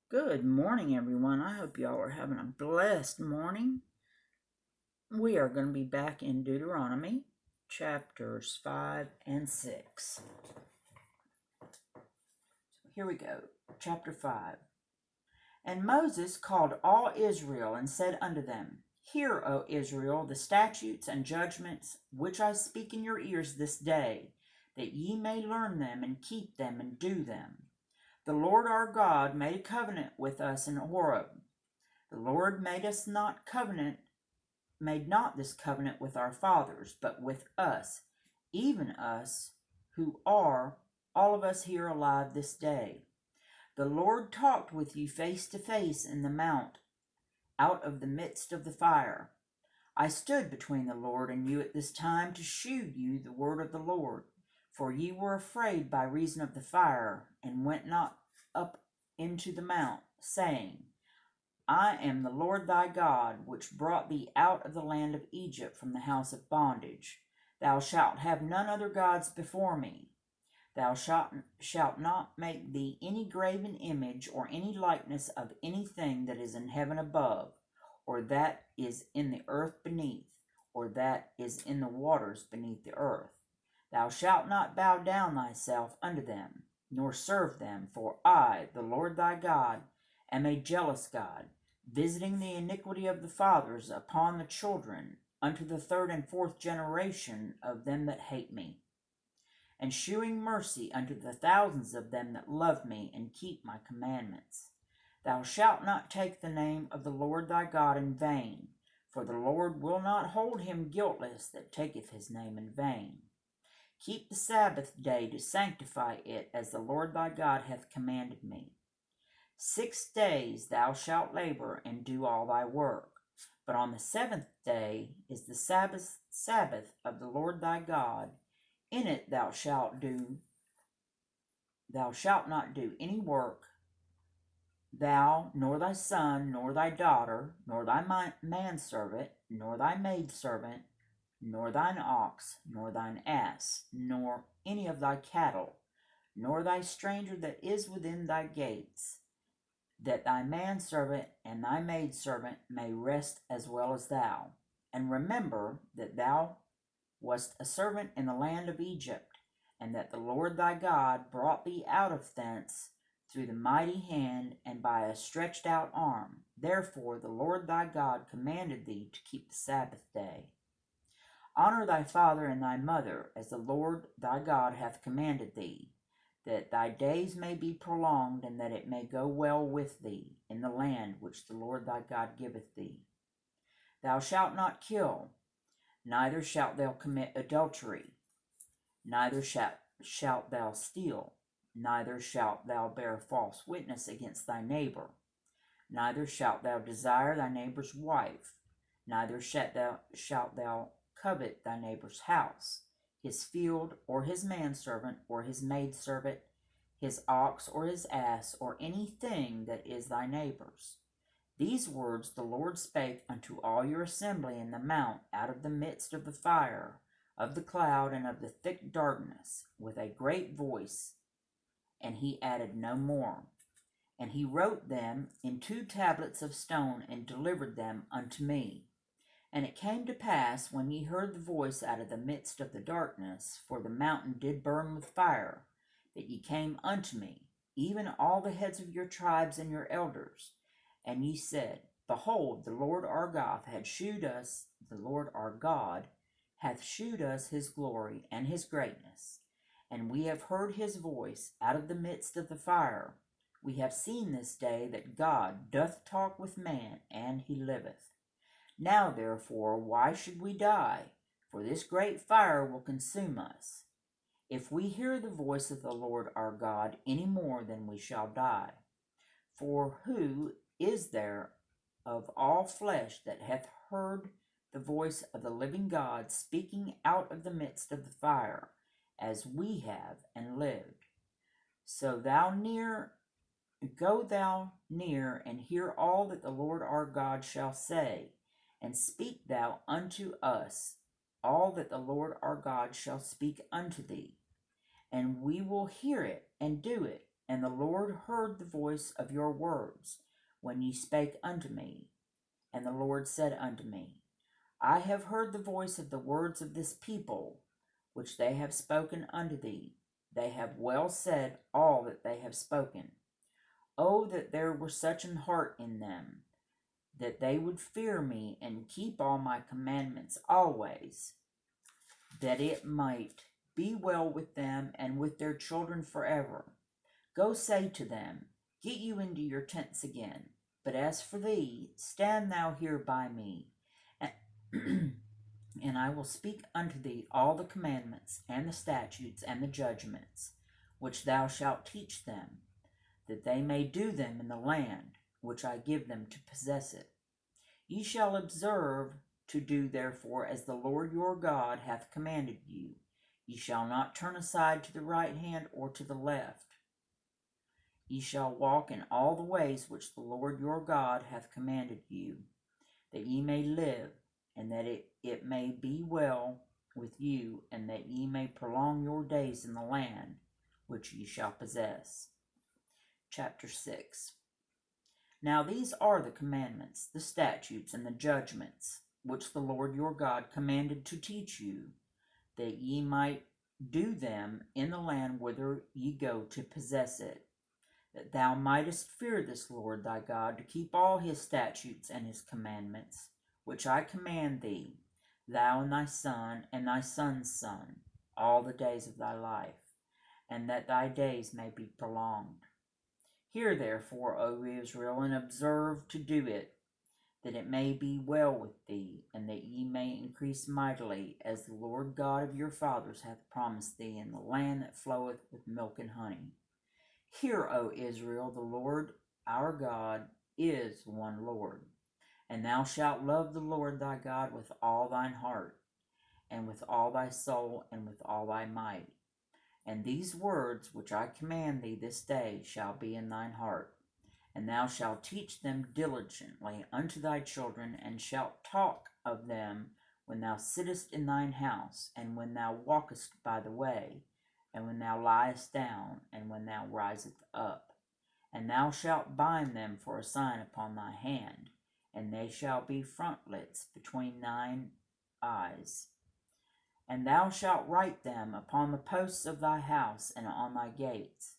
Good morning, everyone. I hope y'all are having a blessed morning. We are going to be back in Deuteronomy, chapters 5 and 6. Here we go. Chapter 5. And Moses called all Israel and said unto them, Hear, O Israel, the statutes and judgments which I speak in your ears this day, that ye may learn them and keep them and do them. The Lord our God made a covenant with us in Horeb. The Lord made not this covenant with our fathers, but with us, even us, who are all of us here alive this day. The Lord talked with you face to face in the mount, out of the midst of the fire. I stood between the Lord and you at this time to shew you the word of the Lord, for ye were afraid by reason of the fire, and went not up into the mount, saying, I am the Lord thy God, which brought thee out of the land of Egypt from the house of bondage. Thou shalt have none other gods before me. Thou shalt not make thee any graven image or any likeness of anything that is in heaven above, or that is in the earth beneath, or that is in the waters beneath the earth. Thou shalt not bow down thyself unto them, nor serve them, for I, the Lord thy God, am a jealous God, visiting the iniquity of the fathers upon the children unto the third and fourth generation of them that hate me, and shewing mercy unto the thousands of them that love me and keep my commandments. Thou shalt not take the name of the Lord thy God in vain, for the Lord will not hold him guiltless that taketh his name in vain. Keep the Sabbath day to sanctify it, as the Lord thy God hath commanded me. 6 days thou shalt labor and do all thy work, but on the 7th day is the Sabbath of the Lord thy God. In it thou shalt not do any work, thou, nor thy son, nor thy daughter, nor thy manservant, nor thy maidservant, nor thine ox, nor thine ass, nor any of thy cattle, nor thy stranger that is within thy gates, that thy manservant and thy maidservant may rest as well as thou. And remember that thou wast a servant in the land of Egypt, and that the Lord thy God brought thee out of thence through the mighty hand and by a stretched out arm. Therefore the Lord thy God commanded thee to keep the Sabbath day. Honor thy father and thy mother, as the Lord thy God hath commanded thee, that thy days may be prolonged, and that it may go well with thee in the land which the Lord thy God giveth thee. Thou shalt not kill, neither shalt thou commit adultery, neither shalt thou steal, neither shalt thou bear false witness against thy neighbor, neither shalt thou desire thy neighbor's wife, neither shalt thou covet thy neighbor's house, his field, or his manservant, or his maidservant, his ox, or his ass, or anything that is thy neighbor's. These words the Lord spake unto all your assembly in the mount out of the midst of the fire, of the cloud, and of the thick darkness, with a great voice, and he added no more. And he wrote them in 2 tablets of stone, and delivered them unto me. And it came to pass, when ye heard the voice out of the midst of the darkness, for the mountain did burn with fire, that ye came unto me, even all the heads of your tribes and your elders. And ye said, Behold, the Lord our God hath shewed us his glory and his greatness. And we have heard his voice out of the midst of the fire. We have seen this day that God doth talk with man, and he liveth. Now therefore, why should we die? For this great fire will consume us, if we hear the voice of the Lord our God any more than we shall die. For who is there of all flesh that hath heard the voice of the living God speaking out of the midst of the fire, as we have, and lived? Go thou near, and hear all that the Lord our God shall say, and speak thou unto us all that the Lord our God shall speak unto thee, and we will hear it and do it. And the Lord heard the voice of your words when ye spake unto me. And the Lord said unto me, I have heard the voice of the words of this people, which they have spoken unto thee. They have well said all that they have spoken. Oh, that there were such an heart in them, that they would fear me and keep all my commandments always, that it might be well with them and with their children forever. Go say to them, Get you into your tents again. But as for thee, stand thou here by me, and I will speak unto thee all the commandments, and the statutes, and the judgments, which thou shalt teach them, that they may do them in the land which I give them to possess it. Ye shall observe to do therefore as the Lord your God hath commanded you. Ye shall not turn aside to the right hand or to the left. Ye shall walk in all the ways which the Lord your God hath commanded you, that ye may live, and that it may be well with you, and that ye may prolong your days in the land which ye shall possess. Chapter 6. Now these are the commandments, the statutes, and the judgments, which the Lord your God commanded to teach you, that ye might do them in the land whither ye go to possess it, that thou mightest fear this Lord thy God, to keep all his statutes and his commandments, which I command thee, thou and thy son's son, all the days of thy life, and that thy days may be prolonged. Hear therefore, O Israel, and observe to do it, that it may be well with thee, and that ye may increase mightily, as the Lord God of your fathers hath promised thee, in the land that floweth with milk and honey. Hear, O Israel, the Lord our God is one Lord. And thou shalt love the Lord thy God with all thine heart, and with all thy soul, and with all thy might. And these words which I command thee this day shall be in thine heart, and thou shalt teach them diligently unto thy children, and shalt talk of them when thou sittest in thine house, and when thou walkest by the way, and when thou liest down, and when thou risest up. And thou shalt bind them for a sign upon thy hand, and they shall be frontlets between thine eyes. And thou shalt write them upon the posts of thy house and on thy gates.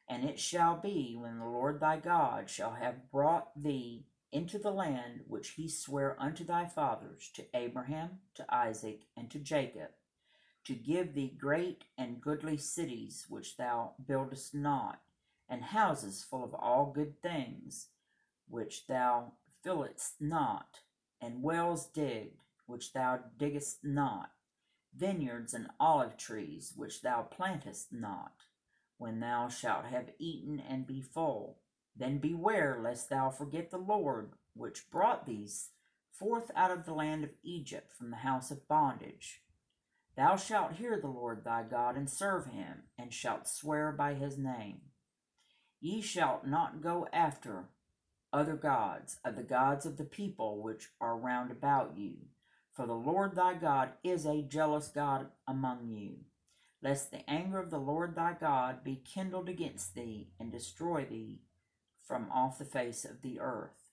And it shall be, when the Lord thy God shall have brought thee into the land which he sware unto thy fathers, to Abraham, to Isaac, and to Jacob, to give thee great and goodly cities which thou buildest not, and houses full of all good things, which thou fillest not, and wells digged, which thou diggest not, vineyards and olive trees, which thou plantest not. When thou shalt have eaten and be full, then beware lest thou forget the Lord, which brought thee forth out of the land of Egypt from the house of bondage. Thou shalt hear the Lord thy God, and serve him, and shalt swear by his name. Ye shalt not go after other gods, of the gods of the people which are round about you, for the Lord thy God is a jealous God among you, lest the anger of the Lord thy God be kindled against thee, and destroy thee from off the face of the earth.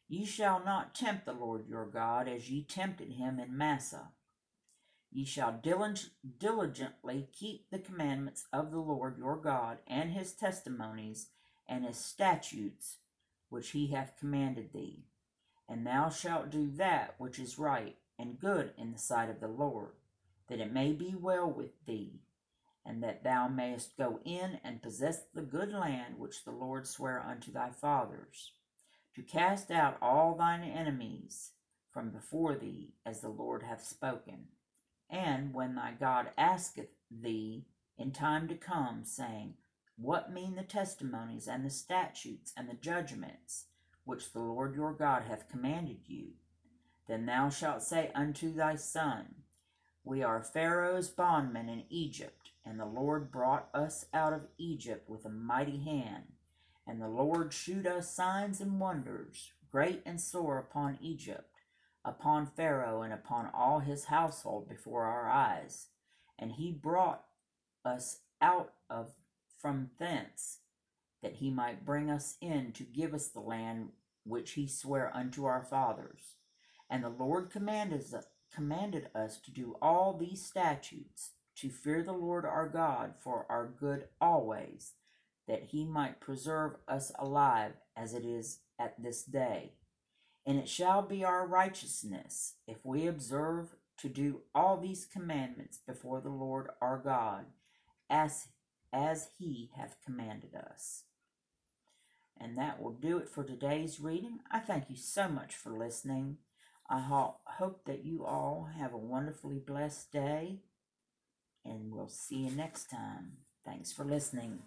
Ye shall not tempt the Lord your God, as ye tempted him in Massah. Ye shall diligently keep the commandments of the Lord your God, and his testimonies, and his statutes, which he hath commanded thee. And thou shalt do that which is right and good in the sight of the Lord, that it may be well with thee, and that thou mayest go in and possess the good land which the Lord sware unto thy fathers, to cast out all thine enemies from before thee, as the Lord hath spoken. And when thy God asketh thee in time to come, saying, What mean the testimonies and the statutes and the judgments which the Lord your God hath commanded you? Then thou shalt say unto thy son, We are Pharaoh's bondmen in Egypt, and the Lord brought us out of Egypt with a mighty hand. And the Lord shewed us signs and wonders, great and sore, upon Egypt, upon Pharaoh, and upon all his household before our eyes. And he brought us out from thence, that he might bring us in to give us the land which he sware unto our fathers. And the Lord commanded us to do all these statutes, to fear the Lord our God for our good always, that he might preserve us alive as it is at this day. And it shall be our righteousness, if we observe to do all these commandments before the Lord our God, as he hath commanded us. And that will do it for today's reading. I thank you so much for listening. I hope that you all have a wonderfully blessed day, and we'll see you next time. Thanks for listening.